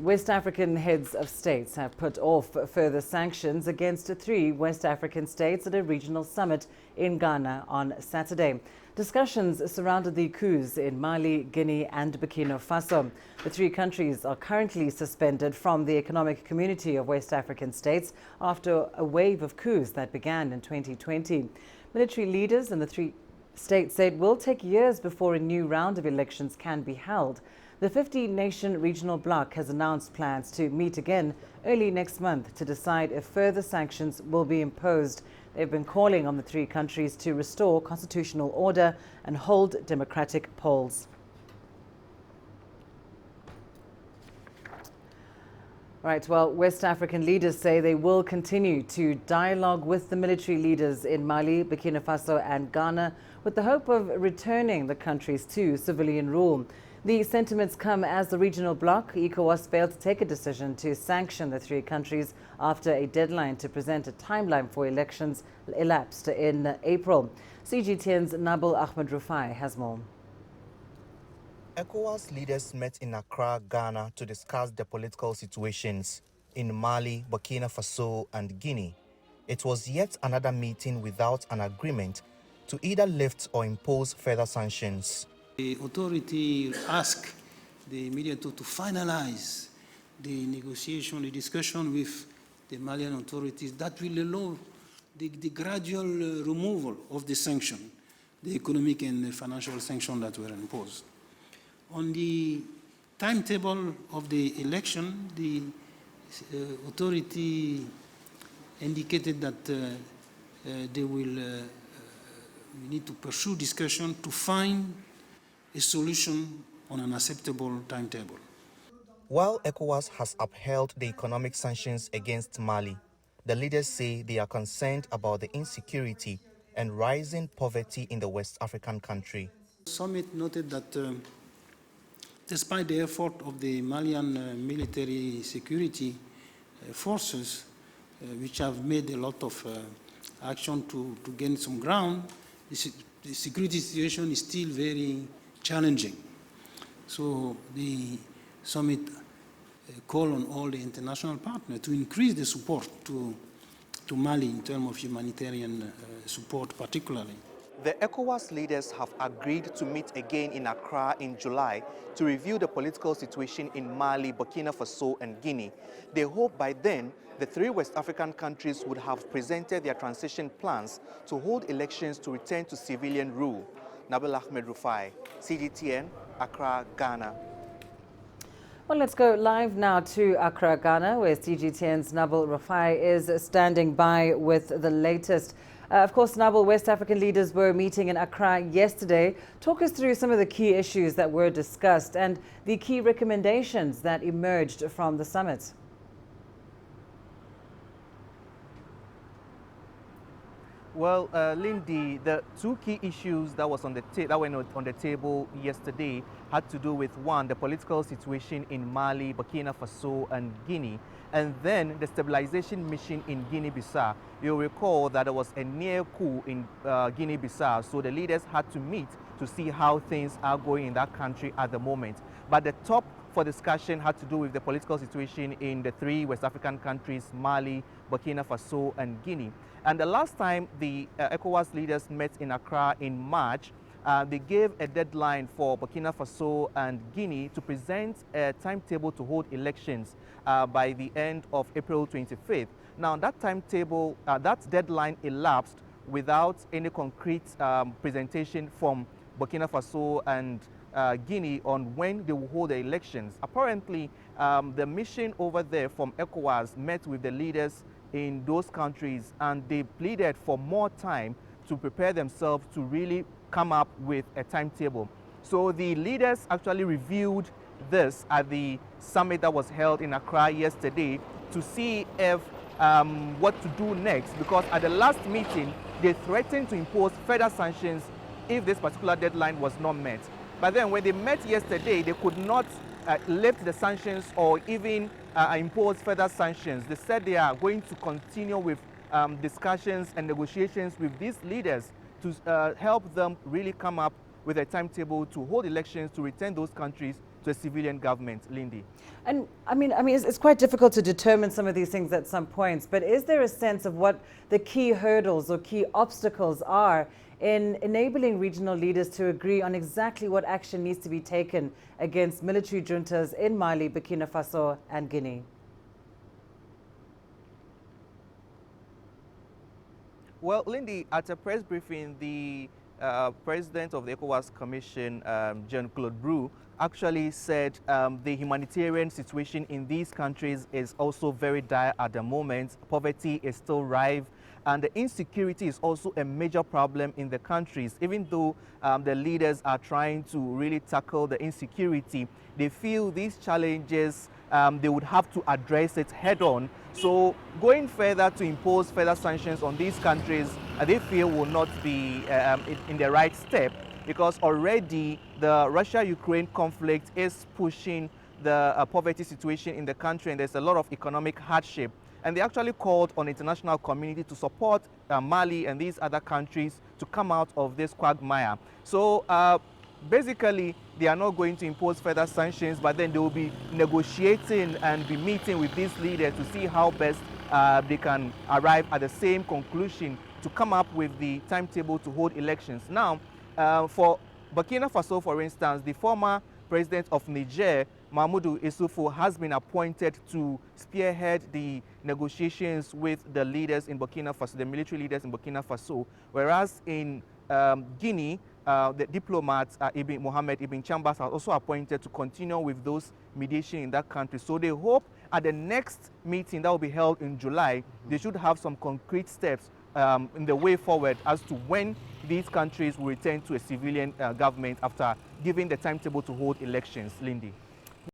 West African heads of states have put off further sanctions against 3 West African states at a regional summit in Ghana on Saturday. Discussions surrounded the coups in Mali, Guinea and Burkina Faso. The 3 countries are currently suspended from the Economic Community of West African States after a wave of coups that began in 2020. Military leaders in the 3 states said it will take years before a new round of elections can be held. The 50-nation regional bloc has announced plans to meet again early next month to decide if further sanctions will be imposed. They've been calling on the 3 countries to restore constitutional order and hold democratic polls. Right, well, West African leaders say they will continue to dialogue with the military leaders in Mali, Burkina Faso and Ghana with the hope of returning the countries to civilian rule. The sentiments come as the regional bloc, ECOWAS, failed to take a decision to sanction the 3 countries after a deadline to present a timeline for elections elapsed in April. CGTN's Nabil Ahmed Rufai has more. ECOWAS leaders met in Accra, Ghana to discuss the political situations in Mali, Burkina Faso and Guinea. It was yet another meeting without an agreement to either lift or impose further sanctions. The authority asked the mediator to finalize the negotiation, the discussion with the Malian authorities that will allow the gradual removal of the sanction, the economic and financial sanction that were imposed. On the timetable of the election, the authority indicated that they will need to pursue discussion to find a solution on an acceptable timetable. While ECOWAS has upheld the economic sanctions against Mali, the leaders say they are concerned about the insecurity and rising poverty in the West African country. The summit noted that despite the effort of the Malian military security forces, which have made a lot of action to gain some ground, the security situation is still very challenging. So the summit called on all the international partners to increase the support to Mali in terms of humanitarian support particularly. The ECOWAS leaders have agreed to meet again in Accra in July to review the political situation in Mali, Burkina Faso and Guinea. They hope by then the 3 West African countries would have presented their transition plans to hold elections to return to civilian rule. Nabil Ahmed Rufai, CGTN, Accra, Ghana. Well, let's go live now to Accra, Ghana, where CGTN's Nabil Rufai is standing by with the latest. Of course, Nabil, West African leaders were meeting in Accra yesterday. Talk us through some of the key issues that were discussed and the key recommendations that emerged from the summit. Well, Lindy, the 2 key issues that were on the table yesterday had to do with, 1, the political situation in Mali, Burkina Faso and Guinea, and then the stabilization mission in Guinea-Bissau. You'll recall that there was a near coup in Guinea-Bissau, so the leaders had to meet to see how things are going in that country at the moment. But the top for discussion had to do with the political situation in the 3 West African countries, Mali, Burkina Faso and Guinea. And the last time the ECOWAS leaders met in Accra in March, they gave a deadline for Burkina Faso and Guinea to present a timetable to hold elections by the end of April 25th. Now that timetable, that deadline elapsed without any concrete presentation from Burkina Faso and Guinea on when they will hold the elections. Apparently, the mission over there from ECOWAS met with the leaders in those countries and they pleaded for more time to prepare themselves to really come up with a timetable. So the leaders actually reviewed this at the summit that was held in Accra yesterday to see if what to do next, because at the last meeting they threatened to impose further sanctions if this particular deadline was not met. But then when they met yesterday, they could not lift the sanctions or even impose further sanctions. They said they are going to continue with discussions and negotiations with these leaders to help them really come up with a timetable to hold elections to return those countries to a civilian government, Lindy. And I mean, it's quite difficult to determine some of these things at some points, but is there a sense of what the key hurdles or key obstacles are in enabling regional leaders to agree on exactly what action needs to be taken against military juntas in Mali, Burkina Faso and Guinea? Well, Lindy, at a press briefing, the president of the ECOWAS Commission, Jean-Claude Brou, actually said the humanitarian situation in these countries is also very dire at the moment. Poverty is still rife, and the insecurity is also a major problem in the countries. Even though the leaders are trying to really tackle the insecurity, they feel these challenges, they would have to address it head on. So going further to impose further sanctions on these countries, they feel will not be in the right step, because already the Russia-Ukraine conflict is pushing the poverty situation in the country, and there's a lot of economic hardship. And they actually called on the international community to support Mali and these other countries to come out of this quagmire. So basically, they are not going to impose further sanctions, but then they will be negotiating and be meeting with these leaders to see how best they can arrive at the same conclusion to come up with the timetable to hold elections. Now, for Burkina Faso, for instance, the former president of Niger, Mahamadou Issoufou, has been appointed to spearhead the negotiations with the leaders in Burkina Faso, the military leaders in Burkina Faso, whereas in Guinea, the diplomat Mohamed Ibn Chambas are also appointed to continue with those mediation in that country. So they hope at the next meeting that will be held in July, they should have some concrete steps in the way forward as to when these countries will return to a civilian government after giving the timetable to hold elections. Lindy.